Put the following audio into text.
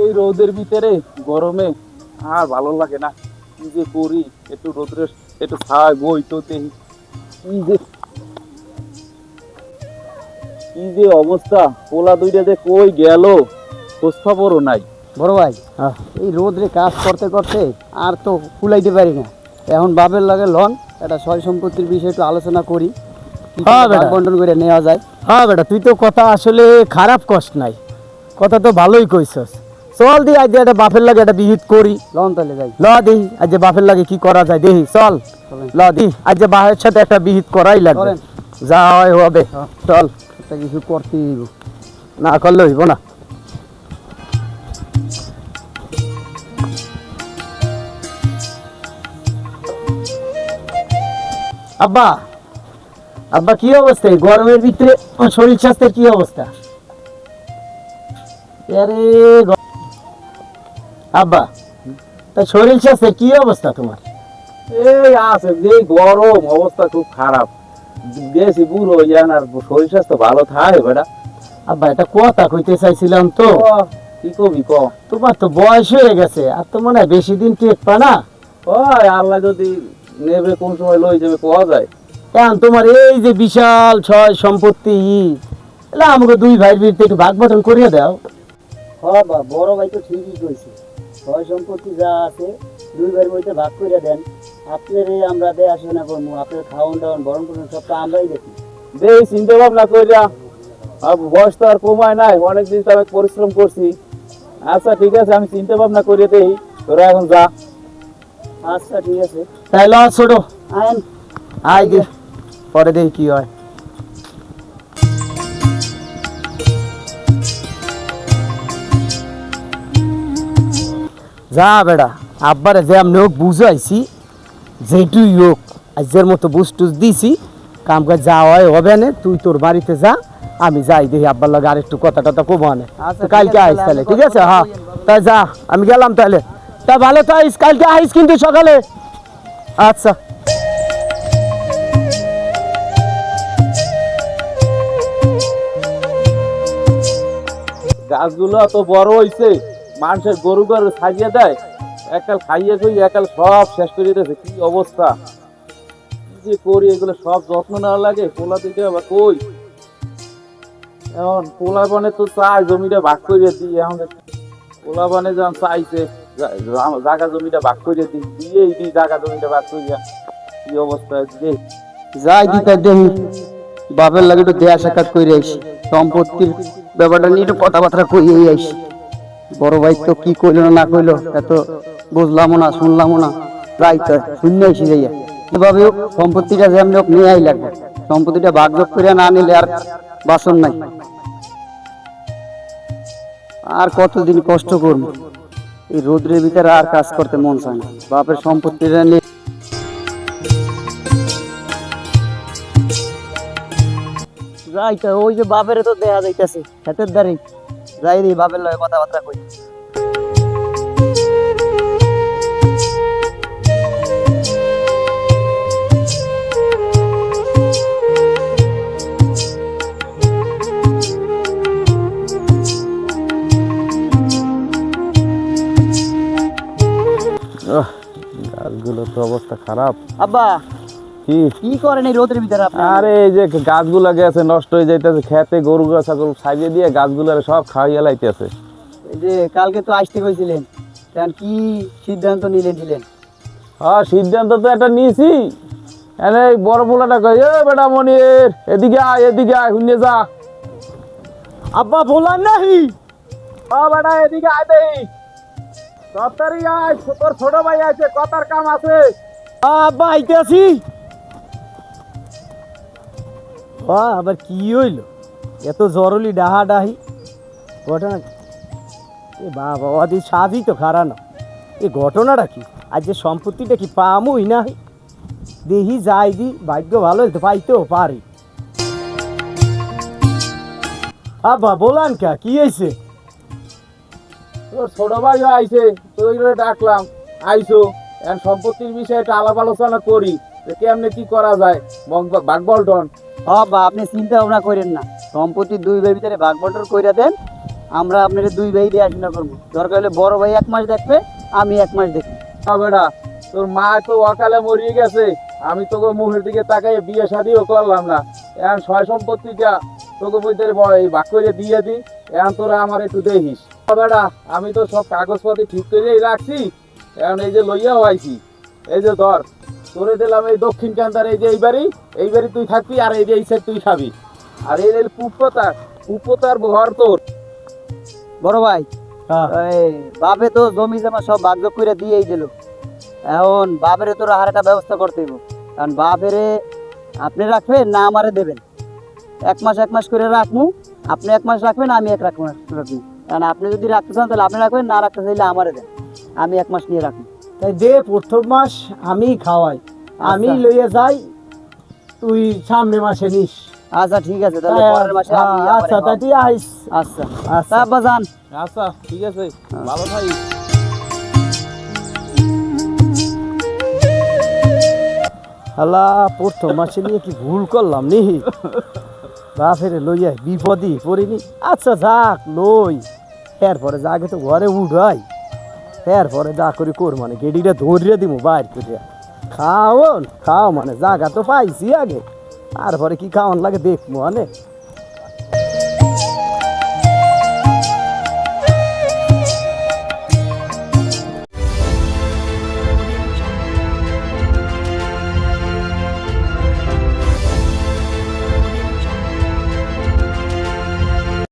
এই রোদের ভিতরে গরমে আর ভালো লাগে না। কি যে করি, একটু রোদ্রের একটু ছায় বই তো দেখি। কি যে অবস্থা, পোলা দুইটা যে কই গেল খোঁজ খবরও নাই। বড় ভাই, এই রোদরে কাজ করতে করতে আর তো কুলাইতে পারি না। এখন বাপের লাগে লন একটা সয় সম্পত্তির বিষয়ে একটু আলোচনা করি। হ্যাঁ বেটা, বন্টন করে নেওয়া যায়। হ্যাঁ বেটা, তুই তো কথা আসলে খারাপ কষ্ট নাই, কথা তো ভালোই কইছস। চল দি আজ একটা বাপের লাগে একটা বিহিত করি। লন তাহলে যাই। ল দেখি আজ বাপের লাগে কি করা যায়, দেখি চল। ল দি আজ বাপের সাথে একটা বিহিত করাই লাগবে, যা হয় হবে। চল, একটা কিছু করতেই হইব, না করলে হইব না। আব্বা, আব্বা কি অবস্থা এই গরমের ভিতরে? শরীর স্বাস্থ্যের কি অবস্থা? আরে আব্বা, তা শরীর স্বাস্থ্যের কি অবস্থা তোমার? এই আছে যে গরম, অবস্থা খুব খারাপ। বেশি বুড়ো হয়ে যান আর শরীর স্বাস্থ্য ভালো থাকে বেটা। আব্বা একটা কথা কইতে চাইছিলাম তো। কি কবি ক। তোমার তো বয়স হয়ে গেছে, আর তো মনে হয় বেশি দিন টেকবা না। ওই আল্লাহ যদি নেবে কোন সময় লই যাবে পাওয়া যায়। এখন তোমার এই যে বিশাল ছয় সম্পত্তি, এলা আমাকে দুই ভাইয়ের ভিতরে একটু ভাগ বটন করিয়ে দাও। হ্যাঁ বা বড় ভাই তো ঠিকই কইছে, সয় সম্পত্তি যা আছে দুই ভাইয়ের মধ্যে ভাগ করে দেন। আপনার আমরা দেখাশোনা করবো, আপনার খাওয়ান দাওয়ান বরণ করুন সবটা আমরাই দেখি। দেই চিন্তা ভাবনা কইরা, বয়স তো আর কমায় নাই, অনেকদিন তো আমি পরিশ্রম করছি। আচ্ছা ঠিক আছে, আমি চিন্তা ভাবনা করে দেই, তোরা এখন যা। আচ্ছা ঠিক আছে, তাইলে ছোট আইন। আই দে, পরে দেখি কি হয়। যা বেড়া, আব্বারে যে আমি হোক বুঝাইছি, যেটুই হোক আজের মতো বুঝ টুস দিছি, কাম কাজ যা হয় হবে না। তুই তোর বাড়িতে যা, আমি যাই দেখি আব্বার লাগে আরেকটু কথা টথা কব আনে। আচ্ছা, কালকে আইস তাহলে, ঠিক আছে? হ্যাঁ তাই যা, আমি গেলাম তাহলে। তা ভালো তো আইস, কালকে আইস কিন্তু সকালে। আচ্ছা। গাছগুলো এত বড় হইছে, মানুষের গরু গরু সাজিয়ে দেয়, একাল খাইয়ে খুই একাল সব শেষ করে দিতেছে। কি অবস্থা, কি যে করি, এগুলো সব যত্ন নেওয়া লাগে। পোলা দিতে আবার কই, এখন পোলা বানে তো চাই জমিটা ভাগ করে দিই। এখন পোলা বানে যখন চাইছে জায়গা জমিটা ভাগ করে দিই, দিয়েই দিই জায়গা জমিটা ভাগ করিয়া। কি অবস্থা যে যাই দিতে দেখি, বাপের লাগে একটু দেয়া সাক্ষাৎ করে আইসি, সম্পত্তির ব্যাপারটা নিয়ে একটু কথাবার্তা কইয়েই আইসি। বড় ভাই তো কি কইলো না কইলো এত বুঝলামও না শুনলামও না, যাই তো শূন্য আইসি যাইয়া। এভাবে সম্পত্তিটা যেমন হোক নিয়ে আই লাগবে, সম্পত্তিটা ভাগযোগ করে না নিলে আর বাসন নাই। আর কতদিন কষ্ট করবো এই রোদ্রের ভিতরে, আর কাজ করতে মন চায় না। বাপের সম্পত্তিটা নিয়ে যাই তো, ওই যে বাপের তো দেখা যাইতেছে খেতের দ্বারে, যাই রে বাপের লগে কথাবার্তা কই। গাছগুলো তো অবস্থা খারাপ। আব্বা কি কি করেন এই রোদের ভিতরে আপনি? আরে এই যে গাছগুলা গেছে, নষ্ট হয়ে যাইতেছে, খেতে গরু ছাগল সাজিয়ে দিয়ে গাছগুলারে সব খাইয়া লাইতেছে। এই যে কালকে তো আসতে কইছিলেন, কেন কি সিদ্ধান্ত নিলেন? হ্যাঁ সিদ্ধান্ত তো একটা নিয়েছি। এনে বড় পোলাটা কয়, এ বেটা মনির এদিকে আয়, এদিকে আয়, হুনে যা। আব্বা বলার নাহি, ও বেটা এদিকে আয়, দেই তাড়াতাড়ি আয়, তোর ছোট ভাই আছে, কথার কাম আছে। আব্বা আইতে আছি। আবার কি হইল, এত জরুরি ডাহা ডাহি ঘটনা? এ বাবা, ওদি সাজি তো খারানো। এই ঘটনাটা কি? আজ যে সম্পত্তিটা কি পামুই না, দেখি যাই দি, ভাগ্য ভালো হইতে পাইতেও পারি। আব্বা বলান কা কি হয়েছে? তোর ছোট ভাই আইছে, তোর ডাকলাম, আইসো। এখন সম্পত্তির বিষয়ে একটা আলাপ আলোচনা করি, কেমনে কি করা যায়, ভাগ বন্টন। বাবা আপনি চিন্তা ভাবনা করেন না, সম্পত্তি দুই ভাইয়ের ভিতরে ভাগ বন্টন কইরা দেন, আমরা আপনার দুই ভাই দেখাশোনা করবো, দরকার হলে বড় ভাই 1 মাস দেখবে, আমি 1 মাস দেখবো। বেটা তোর মা তো অকালে মরিয়ে গেছে, আমি তোকে মুখের দিকে তাকাই বিয়ে শাদিও করলাম না, এখন সয় সম্পত্তিটা তোকে বইতে ভাগ করে দিয়ে দিই, এখন তোরা আমার একটু দেখিস। বেটা আমি তো সব কাগজপত্র ঠিক করেই রাখছি, এখন এই যে লইয়াও আইছি, এই যে ধর তোরে দিলাম এই দক্ষিণ কান্তার এই যে এই বাড়ি তুই থাকবি, আর এই যে এই সাইড তুই খাবি, আর এই কুপতার ঘর তোর। বড় ভাই এই বাপে তো জমি জমা সব ভাগ করে দিয়েই দিল, এখন বাপের তো আর একটা ব্যবস্থা করতে হইব, কারণ বাপেরে আপনি রাখবেন না আমারে দেবেন। 1 মাস করে রাখবো, আপনি 1 মাস রাখবেন, আমি 1 মাস রাখবো। কারণ আপনি যদি রাখতে চান তাহলে আপনি রাখবেন, না রাখতে চাইলে আমারে দেন, আমি 1 মাস নিয়ে রাখবো। তাই দে, প্রথম মাস আমি খাওয়াই, আমি লইয়া যাই, তুই সামনে মাসে নিস। আচ্ছা ঠিক আছে, তাহলে পরের মাসে আপনি আচ্ছা তা তুই আইস। আচ্ছা আচ্ছা আব্বা যান। আচ্ছা ঠিক আছে, ভালো থাকিস। হালা প্রথম মাসে নিয়ে কি ভুল করলাম নি, বাপের লইয়া বিপদই পড়িনি। আচ্ছা যাক লই, এরপরে যা আগে তো ঘরে উঠাই, এরপরে যা করি কর, মানে গেডিটা ধরিয়ে দিব বাইর করিয়া। খাও মানে জায়গা তো পাইছি আগে, তারপরে কি খাওয়ান লাগে দেখবো মানে।